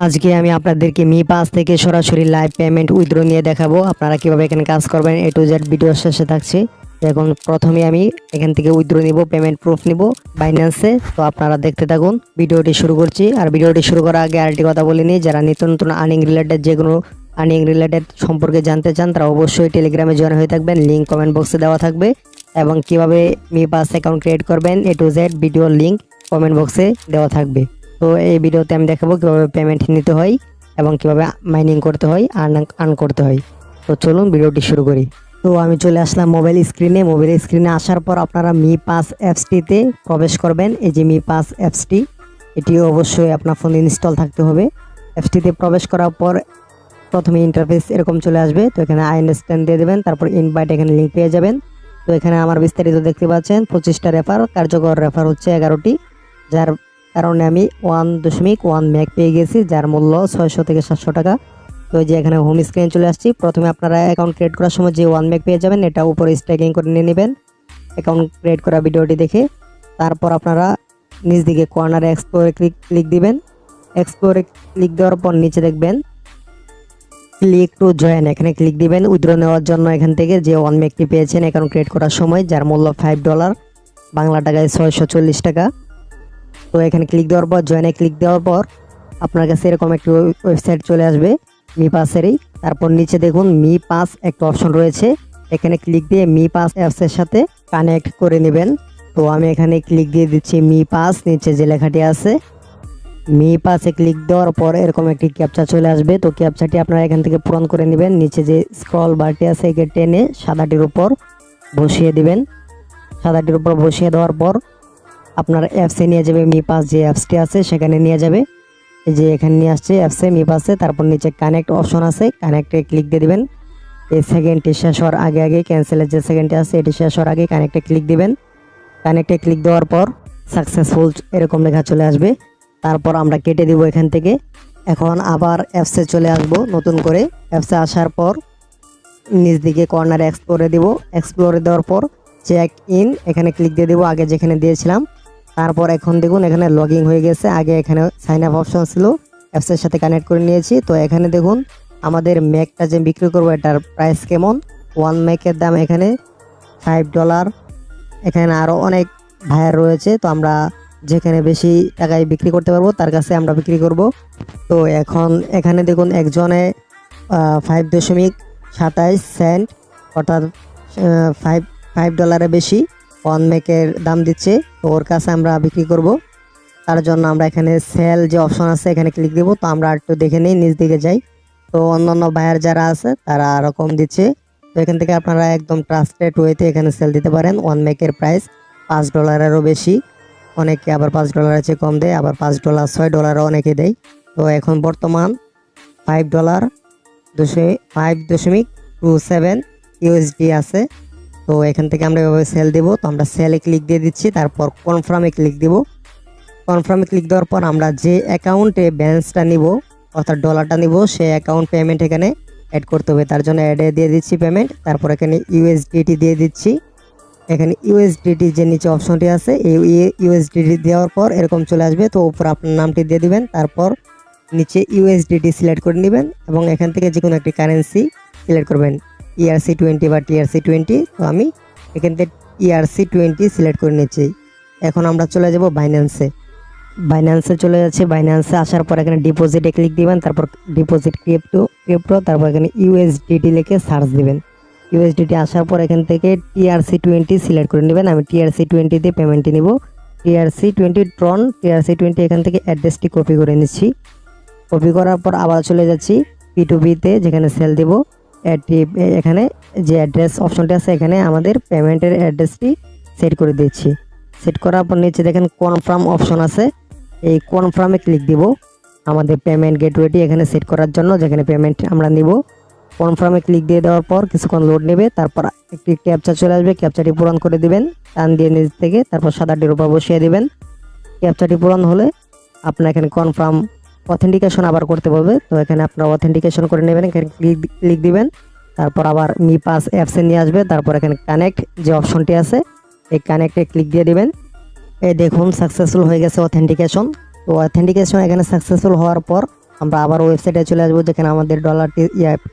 আজকে আমি আপনাদেরকে মি পাস থেকে সরাসরি লাইভ পেমেন্ট উইথড্র নিয়ে দেখাবো। আপনারা কিভাবে এখানে কাজ করবেন এ টু জেড ভিডিও শেষে থাকছে। এখন প্রথমে আমি এখান থেকে উইথড্র নিব, পেমেন্ট প্রুফ নিব বাইন্যান্সে। তো আপনারা দেখতে থাকুন, ভিডিওটি শুরু করছি। আর ভিডিওটি শুরু করার আগে আরেকটি কথা বলে নিই, যারা নিত্য নতুন আর্নিং রিলেটেড যে কোনো আর্নিং রিলেটেড সম্পর্কে জানতে চান তারা অবশ্যই টেলিগ্রামে জয়েন হয়ে থাকবেন, লিঙ্ক কমেন্ট বক্সে দেওয়া থাকবে। এবং কিভাবে মি পাস অ্যাকাউন্ট ক্রিয়েট করবেন এ টু জেড ভিডিওর লিঙ্ক কমেন্ট বক্সে দেওয়া থাকবে। তো এই ভিডিওতে আমি দেখাবো কিভাবে পেমেন্ট নিতে হয় এবং কিভাবে মাইনিং করতে হয়, আর্ন করতে হয়। তো চলুন ভিডিওটি শুরু করি। তো আমি চলে আসলাম মোবাইল স্ক্রিনে আসার পর আপনারা মি পাস অ্যাপসটিতে প্রবেশ করবেন। এই যে মি পাস অ্যাপসটি, এটি অবশ্যই আপনার ফোনে ইনস্টল থাকতে হবে। অ্যাপসটিতে প্রবেশ করার পর প্রথমে ইন্টারফেস এরকম চলে আসবে। তো এখানে আই আন্ডারস্ট্যান্ড দিয়ে দেবেন, তারপর ইনভাইট, এখানে লিঙ্ক পেয়ে যাবেন। তো এখানে আমার বিস্তারিত দেখতে পাচ্ছেন 25টা রেফার, কার্যকর রেফার হচ্ছে 11টি, যার কারণে আমি 1.1 ম্যাক পেয়ে গেছি, যার মূল্য 600 থেকে 700 টাকা। তো এই যে এখানে হোম স্ক্রিন চলে আসছি। প্রথমে আপনারা অ্যাকাউন্ট ক্রিয়েট করার সময় যে 1 ম্যাক পেয়ে যাবেন, এটা উপরে স্ট্যাকিং করে নিয়ে নেবেন অ্যাকাউন্ট ক্রিয়েট করা ভিডিওটি দেখে। তারপর আপনারা নিচ দিকে কর্নারে এক্সপ্লোরে ক্লিক দিবেন। এক্সপ্লোরে ক্লিক দেওয়ার পর নিচে দেখবেন ক্লিক টু জয়েন, এখানে ক্লিক দিবেন উইথড্র নেওয়ার জন্য। এখান থেকে যে 1 ম্যাকটি পেয়েছেন অ্যাকাউন্ট ক্রিয়েট করার সময়, যার মূল্য $5, বাংলা টাকায় 640 টাকা। তো এখানে ক্লিক দেওয়ার পর জয়েনে ক্লিক দেওয়ার পর আপনার কাছে এরকম একটি ওয়েবসাইট চলে আসবে মি পাসেরই। তারপর নিচে দেখুন মি পাস একটা অপশন রয়েছে, এখানে ক্লিক দিয়ে মি পাস অ্যাপসের সাথে কানেক্ট করে নেবেন। তো আমি এখানে ক্লিক দিয়ে দিচ্ছি মি পাস, নিচে যে লেখাটি আছে মি পাসে ক্লিক দেওয়ার পর এরকম একটি ক্যাপচা চলে আসবে। তো ক্যাপচাটি আপনারা এখান থেকে পূরণ করে নেবেন। নিচে যে স্ক্রল বারটি আছে একে টেনে সাদাটির উপর বসিয়ে দিবেন। সাদাটির উপর বসিয়ে দেওয়ার পর আপনার অ্যাপসে নিয়ে যাবে, মি পাস যে অ্যাপসটি আছে সেখানে নিয়ে যাবে। এই যে এখানে নিয়ে আসছে অ্যাপসে মি পাসে। তারপর নিচে কানেক্ট অপশন আছে, কানেক্টে ক্লিক দিয়ে দিবেন। এই সেকেন্ডটি শেষ হওয়ার আগে ক্যান্সেলের যে সেকেন্ডটি আছে এটি শেষ হওয়ার আগে কানেক্টে ক্লিক দিবেন। কানেক্টে ক্লিক দেওয়ার পর সাকসেসফুল এরকম লেখা চলে আসবে। তারপর আমরা কেটে দিব এখান থেকে। এখন আবার অ্যাপসে চলে আসব নতুন করে। অ্যাপসে আসার পর নিচ দিকে কর্নারে এক্সপ্লোরে দিব। এক্সপ্লোরে দেওয়ার পর চেক ইন, এখানে ক্লিক দিয়ে দেবো আগে যেখানে দিয়েছিলাম। তারপর এখন দেখুন এখানে লগইন হয়ে গেছে। আগে এখানে সাইন আপ অপশন ছিল, অ্যাপসের সাথে কানেক্ট করে নিয়েছি। তো এখানে দেখুন আমাদের ম্যাকটা যে বিক্রি করবো এটার প্রাইস কেমন। 1 ম্যাকের দাম এখানে $5। এখানে আরও অনেক ভাইয়ার রয়েছে, তো আমরা যেখানে বেশি টাকায় বিক্রি করতে পারবো তার কাছে আমরা বিক্রি করব। তো এখন এখানে দেখুন একজনে $5.27 অর্থাৎ $5 বেশি 1 ম্যাকের দাম দিচ্ছে। তো ওর কাছে আমরা বিক্রি করব, তার জন্য আমরা এখানে সেল যে অপশন আছে এখানে ক্লিক দেবো। তো আমরা একটু দেখে নিই, নিচ দিকে যাই। তো অন্যান্য বায়ার যারা আছে তারা আরও কম দিচ্ছে। তো এখান থেকে আপনারা একদম ট্রাস্টেড ওয়েতে এখানে সেল দিতে পারেন। 1 ম্যাকের প্রাইস $5-এরও বেশি, অনেকে আবার $5 চেয়ে কম দেয়, আবার $5 $6 অনেকে দেয়। তো এখন বর্তমান $5.27 USD আছে। তো এখান থেকে আমরা এভাবে সেল দেবো। তো আমরা সেলে ক্লিক দিয়ে দিচ্ছি, তারপর কনফার্মে ক্লিক দিব। কনফার্মে ক্লিক দেওয়ার পর আমরা যে অ্যাকাউন্টে ব্যালেন্সটা নিব অর্থাৎ ডলারটা নিব সেই অ্যাকাউন্ট পেমেন্ট এখানে অ্যাড করতে হবে। তার জন্য অ্যাডে দিয়ে দিচ্ছি পেমেন্ট, তারপর এখানে ইউএসডিটি দিয়ে দিচ্ছি। এখানে ইউএসডিটি যে নিচে অপশনটি আছে এই ইউএসডিটি দেওয়ার পর এরকম চলে আসবে। তো উপর আপনার নামটি দিয়ে দিবেন, তারপর নিচে ইউএসডিটি সিলেক্ট করে নেবেন এবং এখান থেকে যে কোনো একটি কারেন্সি সিলেক্ট করবেন, ERC20 বা TRC20। তো আমি এখান থেকে ERC20 সিলেক্ট করে নিচ্ছি। এখন আমরা চলে যাব বাইন্যান্সে চলে যাচ্ছে। বাইন্যান্সে আসার পর এখানে ডিপোজিটে ক্লিক দিবেন, তারপর ডিপোজিট ক্রিপ্টো, তারপর এখানে ইউএসডিটি লিখে সার্চ দিবেন। ইউএসডিটি আসার পর এখান থেকে TRC20 সিলেক্ট করে নেবেন। আমি TRC20 দিয়ে পেমেন্টটি নিব। TRC20 ট্রন, TRC20 এখান থেকে অ্যাড্রেসটি কপি করে নিচ্ছি। কপি করার পর আবার চলে যাচ্ছি P2P-তে, যেখানে সেল দিব। এখানে যে অ্যাড্রেস অপশনটি আছে এখানে আমাদের পেমেন্টের অ্যাড্রেসটি সেট করে দিচ্ছি। সেট করার পর নিচে দেখেন কনফার্ম অপশন আছে, এই কনফার্মে ক্লিক দিব আমাদের পেমেন্ট গেটওয়েটি এখানে সেট করার জন্য, যেখানে পেমেন্ট আমরা নিব। কনফার্মে ক্লিক দিয়ে দেওয়ার পর কিছুক্ষণ লোড নেবে, তারপর একটি ক্যাপচা চলে আসবে। ক্যাপচাটি পূরণ করে দিবেন টান দিয়ে নিচ থেকে, তারপর সাদাটির উপর বসিয়ে দিবেন। ক্যাপচাটি পূরণ হলে আপনার এখানে কনফার্ম অথেন্টিকেশন আবার করতে বলবে। তো এখানে আপনারা অথেন্টিকেশন করে নেবেন, এখানে ক্লিক দিবেন। তারপর আবার মি পাস অ্যাপসে নিয়ে আসবে। তারপর এখানে কানেক্ট যে অপশনটি আছে এই কানেক্টে ক্লিক দিয়ে দিবেন। এই দেখুন সাকসেসফুল হয়ে গেছে অথেন্টিকেশন। তো অথেন্টিকেশন এখানে সাকসেসফুল হওয়ার পর আমরা আবার ওয়েবসাইটে চলে আসবো, যেখানে আমাদের ডলারটি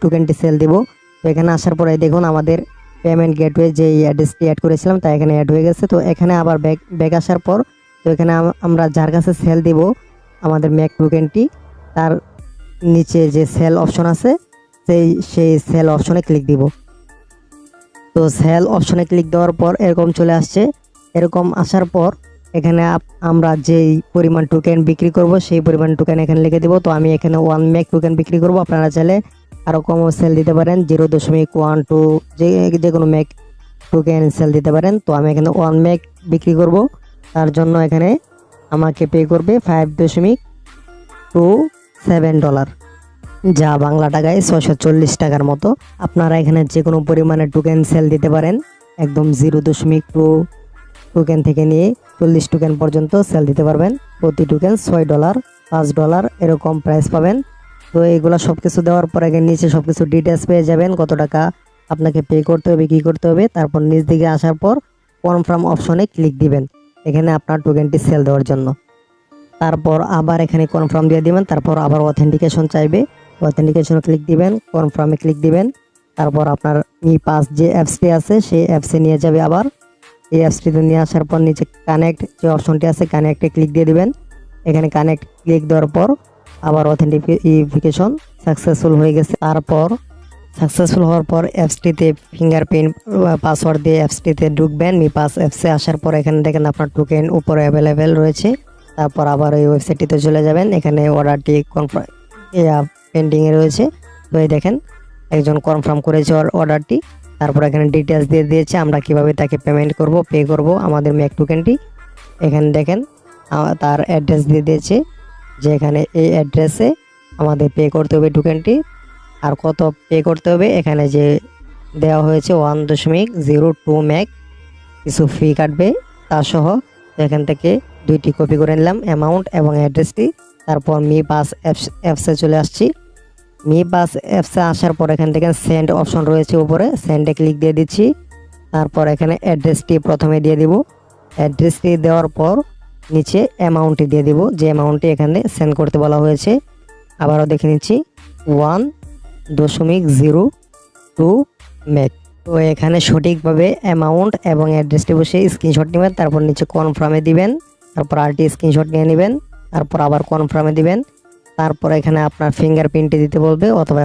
টোকেনটি সেল দিব। তো এখানে আসার পরে দেখুন আমাদের পেমেন্ট গেটওয়ে যে অ্যাড্রেসটি অ্যাড করেছিলাম তা এখানে অ্যাড হয়ে গেছে। তো এখানে আবার ব্যাক আসার পর তো এখানে আমরা যার কাছে সেল দিব আমাদের ম্যাক টোকেনটি, তার নিচে যে সেল অপশন আছে সেই সেল অপশনে ক্লিক দিব। তো সেল অপশনে ক্লিক দেওয়ার পর এরকম চলে আসছে। এরকম আসার পর এখানে আমরা যেই পরিমাণ টোকেন বিক্রি করব সেই পরিমাণ টোকেন এখানে লিখে দিব। তো আমি এখানে 1 ম্যাক টোকেন বিক্রি করব, আপনারা চাইলে আরও কমও সেল দিতে পারেন, 0.12 যে কোনো ম্যাক টোকেন সেল দিতে পারেন। তো আমি এখানে 1 ম্যাক বিক্রি করব, তার জন্য এখানে আমাকে পে করবে $5.27, যা বাংলা টাকায় 640 টাকার মতো। আপনারা এখানে যে কোনো পরিমাণে টোকেন সেল দিতে পারেন, একদম 0.2 টোকেন থেকে নিয়ে 40 টোকেন পর্যন্ত সেল দিতে পারবেন। প্রতি টোকেন $6, $5 এরকম প্রাইস পাবেন। তো এইগুলো সব কিছু দেওয়ার পর এখানে নিচে সব কিছু ডিটেলস পেয়ে যাবেন, কত টাকা আপনাকে পে করতে হবে, কী করতে হবে। তারপর নিচ দিকে আসার পর কনফার্ম অপশনে ক্লিক দিবেন এখানে আপনার টোকেনটি সেল দেওয়ার জন্য। তারপর আবার এখানে কনফার্ম দিয়ে দিবেন। তারপর আবার অথেন্টিকেশন চাইবে, অথেন্টিকেশনে ক্লিক দিবেন, কনফার্মে ক্লিক দিবেন। তারপর আপনার মি পাস যে অ্যাপসটি আছে সেই অ্যাপসে নিয়ে যাবে। আবার এই অ্যাপসটিতে নিয়ে আসার পর নিচে কানেক্ট যে অপশনটি আছে কানেক্টে ক্লিক দিয়ে দিবেন। এখানে কানেক্ট ক্লিক দেওয়ার পর আবার অথেন্টিফিকেশন সাকসেসফুল হয়ে গেছে। তারপর সাকসেসফুল হওয়ার পর অ্যাপসটিতে ফিঙ্গারপ্রিন্ট পাসওয়ার্ড দিয়ে অ্যাপসটিতে ঢুকবেন। মি পাস অ্যাপসে আসার পর এখানে দেখেন আপনার টোকেন উপরে অ্যাভেলেবেল রয়েছে। তারপর আবার এই ওয়েবসাইটটিতে চলে যাবেন, এখানে অর্ডারটি পেন্ডিংয়ে রয়েছে। তো এই দেখেন একজন কনফার্ম করেছে অর্ডারটি। তারপর এখানে ডিটেলস দিয়ে দিয়েছে আমরা কিভাবে তাকে পেমেন্ট করব, পে করব আমাদের ম্যাক টোকেনটি। এখানে দেখেন তার অ্যাড্রেস দিয়ে দিয়েছে, যে এখানে এই অ্যাড্রেসে আমাদের পে করতে হবে টোকেনটি। আর কত পে করতে হবে এখানে যে দেওয়া হয়েছে 1.02 ম্যাক, কিছু ফি কাটবে তা সহ। এখান থেকে 2টি কপি করে নিলাম অ্যামাউন্ট এবং অ্যাড্রেসটি। তারপর মি পাস অ্যাপসে চলে আসছি। মি পাস অ্যাপসে আসার পর এখান থেকে সেন্ড অপশন রয়েছে উপরে, সেন্ডে ক্লিক দিয়ে দিচ্ছি। তারপর এখানে অ্যাড্রেসটি প্রথমে দিয়ে দিব, অ্যাড্রেসটি দেওয়ার পর নিচে অ্যামাউন্টটি দিয়ে দিব, যে অ্যামাউন্টটি এখানে সেন্ড করতে বলা হয়েছে। আবারও দেখে নিচ্ছি 1.02 ম্যাক। তো এখানে সঠিকভাবে অ্যামাউন্ট এবং অ্যাড্রেসটি বসে স্ক্রিনশট নেবেন। তারপর নিচে কনফার্মে দিবেন, তারপর আরটি স্ক্রিনশট নিয়ে নেবেন, তারপর আবার কনফার্মে দিবেন। তারপর এখানে আপনার ফিঙ্গারপ্রিন্টটি দিতে বলবে, অথবা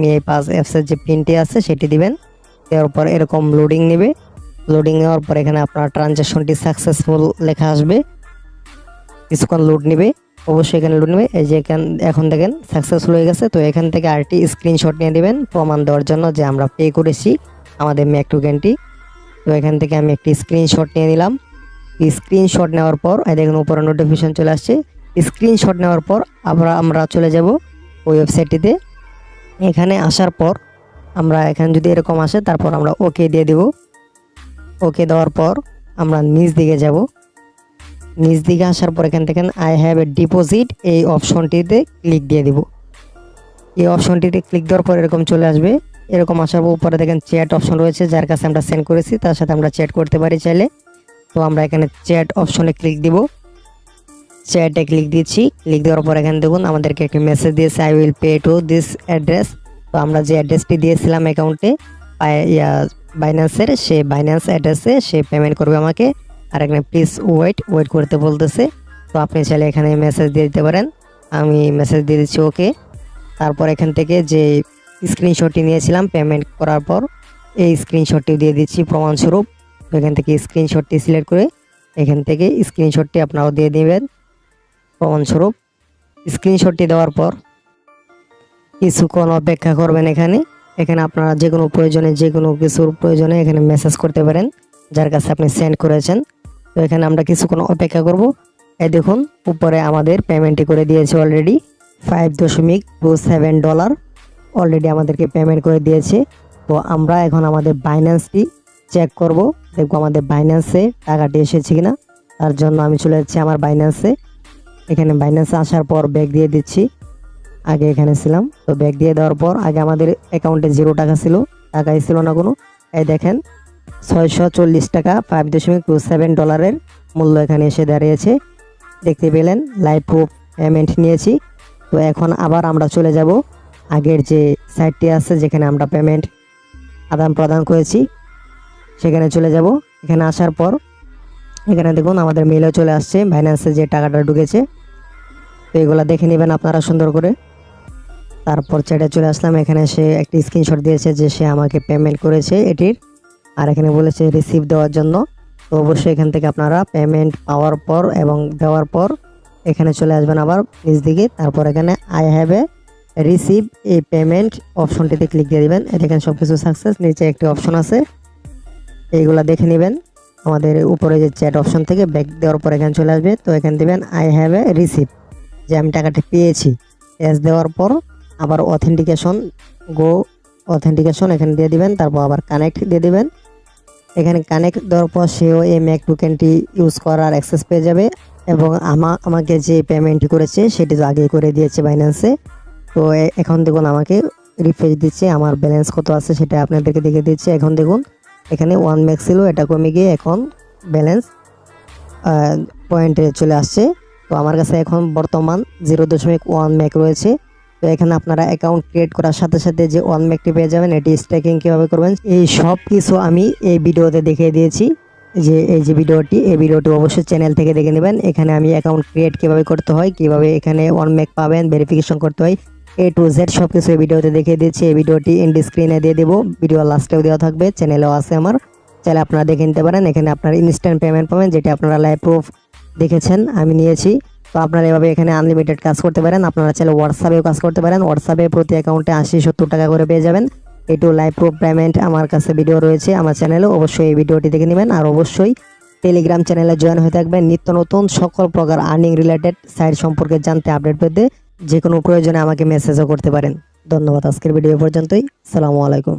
মি পাস অ্যাপসের যে পিনটি আছে সেটি দিবেন। দেওয়ার পর এরকম লোডিং নেবে, লোডিং নেওয়ার পর এখানে আপনার ট্রানজ্যাকশনটি সাকসেসফুল লেখা আসবে। কিছুক্ষণ লোড নেবে, অবশ্যই এখানে লোড নেবে। এই যে এখন দেখেন সাকসেসফুল হয়ে গেছে। তো এখান থেকে আরটি স্ক্রিনশট নিয়ে দিবেন প্রমাণ দেওয়ার জন্য যে আমরা পে করেছি আমাদের ম্যাক টোকেনটি। তো এখান থেকে আমি একটি স্ক্রিনশট নিয়ে নিলাম। স্ক্রিনশট নেওয়ার পর এই দেখুন উপরে নোটিফিকেশন চলে আসছে। স্ক্রিনশট নেওয়ার পর আমরা চলে যাব ওই ওয়েবসাইটটিতে। এখানে আসার পর আমরা এখানে যদি এরকম আসে তারপর আমরা ওকে দিয়ে দেব। ওকে দেওয়ার পর আমরা নিচ দিকে যাব। নিচ দিকে আসার পর এখান থেকে আই হ্যাভ এ ডিপোজিট এই অপশনটিতে ক্লিক দিয়ে দিব। এই অপশনটিতে ক্লিক দেওয়ার পর এরকম চলে আসবে। এরকম আসার পর উপরে দেখেন চ্যাট অপশন রয়েছে, যার কাছে আমরা সেন্ড করেছি তার সাথে আমরা চ্যাট করতে পারি চাইলে। তো আমরা এখানে চ্যাট অপশনে ক্লিক দিব। চ্যাটে ক্লিক দিচ্ছি। ক্লিক দেওয়ার পর এখানে দেখুন আমাদেরকে একটি মেসেজ দিয়েছে, I will pay to this address. তো আমরা যে অ্যাড্রেসটি দিয়েছিলাম অ্যাকাউন্টে বাইন্যান্সের, সেই বাইন্যান্স অ্যাড্রেসে সে পেমেন্ট করবে আমাকে। আর এখানে প্লিজ ওয়েট করতে বলতেছে। তো আপনি চাইলে এখানে মেসেজ দিয়ে দিতে পারেন। আমি মেসেজ দিয়ে দিচ্ছি ওকে। তারপর এখান থেকে যে স্ক্রিনশটটি নিয়েছিলাম পেমেন্ট করার পর এই স্ক্রিনশটটি দিয়ে দিচ্ছি প্রমাণস্বরূপ। তো এখান থেকে স্ক্রিনশটটি সিলেক্ট করে এখান থেকে স্ক্রিনশটটি আপনারাও দিয়ে দিবেন প্রমাণস্বরূপ। স্ক্রিনশটটি দেওয়ার পর কিছুক্ষণ অপেক্ষা করবেন। এখানে আপনারা যে কোনো প্রয়োজনে যে কোনো কিছুর প্রয়োজনে এখানে মেসেজ করতে পারেন যার কাছে আপনি সেন্ড করেছেন। তো এখানে আমরা কিছুক্ষণ অপেক্ষা করব। এই দেখুন উপরে আমাদের পেমেন্টটি করে দিয়েছে অলরেডি $5.27 অলরেডি আমাদেরকে পেমেন্ট করে দিয়েছে। তো আমরা এখন আমাদের বাইন্যান্সটি চেক করব, দেখবো আমাদের বাইন্যান্সে টাকাটি এসেছে কিনা। তার জন্য আমি চলে যাচ্ছি আমার বাইন্যান্সে। এখানে বাইন্যান্সে আসার পর ব্যাক দিয়ে দিচ্ছি। আগে এখানে ছিলাম, তো ব্যাক দিয়ে দেওয়ার পর আগে আমাদের অ্যাকাউন্টে 0 টাকা ছিল, টাকাই ছিল না কোনো। এই দেখেন 640 টাকা $5.27 মূল্য এখানে এসে দাঁড়িয়েছে। দেখতে পেলেন লাইভ প্রুফ পেমেন্ট নিয়েছি। তো এখন আবার আমরা চলে যাব আগের যে সাইটটি আছে যেখানে আমরা পেমেন্ট আদান প্রদান করেছি সেখানে চলে যাব। এখানে আসার পর এখানে দেখুন আমাদের মেইলও চলে আসছে বাইন্যান্সে যে টাকাটা ঢুকেছে। তো এগুলো দেখে নেবেন আপনারা সুন্দর করে। তারপর চ্যাটে চলে আসলাম, এখানে সে একটি স্ক্রিনশট দিয়েছে যে সে আমাকে পেমেন্ট করেছে এটির, আর এখানে বলেছে রিসিভ দেওয়ার জন্য। তো অবশ্যই এখান থেকে আপনারা পেমেন্ট পাওয়ার পর এবং দেওয়ার পর এখানে চলে আসবেন আবার নিচ দিকে। তারপর এখানে আই হ্যাভ এ রিসিভ এই পেমেন্ট অপশনটিতে ক্লিক দিয়ে দিবেন। এখানে সব কিছু সাকসেস, নিচে একটি অপশন আছে এইগুলা দেখে নেবেন। আমাদের উপরে যে চ্যাট অপশন থেকে ব্যাক দেওয়ার পর এখানে চলে আসবে। তো এখানে দিবেন আই হ্যাভ এ রিসিভ, যে আমি টাকাটি পেয়েছি। এস দেওয়ার পর আবার অথেন্টিকেশন এখানে দিয়ে দিবেন। তারপর আবার কানেক্ট দিয়ে দিবেন। এখানে কানেক্ট দেওয়ার পর সেও এই ম্যাক টোকেনটি ইউজ করার অ্যাক্সেস পেয়ে যাবে এবং আমাকে যে পেমেন্টটি করেছে সেটি তো আগে করে দিয়েছে বাইন্যান্সে। তো এখন দেখুন আমাকে রিফ্রেশ দিচ্ছে, আমার ব্যালেন্স কত আছে সেটা আপনাদেরকে দেখে দিচ্ছে। এখন দেখুন এখানে 1 ম্যাক ছিল, এটা কমে গিয়ে এখন ব্যালেন্স পয়েন্টে চলে আসছে। তো আমার কাছে এখন বর্তমান 0.1 ম্যাক রয়েছে। তো এখানে আপনারা অ্যাকাউন্ট ক্রিয়েট করার সাথে সাথে যে 1 ম্যাকটি পেয়ে যাবেন, এটি স্ট্যাকিং কীভাবে করবেন এই সব কিছু আমি এই ভিডিওতে দেখিয়ে দিয়েছি। যে এই যে ভিডিওটি অবশ্যই চ্যানেল থেকে দেখে নেবেন। এখানে আমি অ্যাকাউন্ট ক্রিয়েট কীভাবে করতে হয়, কীভাবে এখানে 1 ম্যাক পাবেন, ভেরিফিকেশন করতে হয়, A to Z সব কিছু এই ভিডিওতে দেখিয়ে দিচ্ছি। এই ভিডিওটি এন্ড স্ক্রিনে দিয়ে দেবো, ভিডিও লাস্টেও দেওয়া থাকবে, চ্যানেলেও আছে আমার, চাইলে আপনারা দেখে নিতে পারেন। এখানে আপনারা ইনস্ট্যান্ট পেমেন্ট পাবেন, যেটা আপনারা লাইভ প্রুফ দেখেছেন আমি নিয়েছি। তো আপনারা এভাবে এখানে আনলিমিটেড কাজ করতে পারেন। আপনারা চাইলে হোয়াটসঅ্যাপেও কাজ করতে পারেন। হোয়াটসঅ্যাপে প্রতি অ্যাকাউন্টে 80-70 টাকা করে পেয়ে যাবেন। একটু লাইভ প্রুফ পেমেন্ট আমার কাছে ভিডিও রয়েছে আমার চ্যানেলে, অবশ্যই এই ভিডিওটি দেখে নেবেন। আর অবশ্যই টেলিগ্রাম চ্যানেলে জয়েন হয়ে থাকবেন নিত্য নতুন সকল প্রকার আর্নিং রিলেটেড সাইট সম্পর্কে জানতে, আপডেট পেতে যে কোনো প্রয়োজনে আমাকে মেসেজও করতে পারেন। ধন্যবাদ, আজকের ভিডিও পর্যন্তই। আসসালামু আলাইকুম।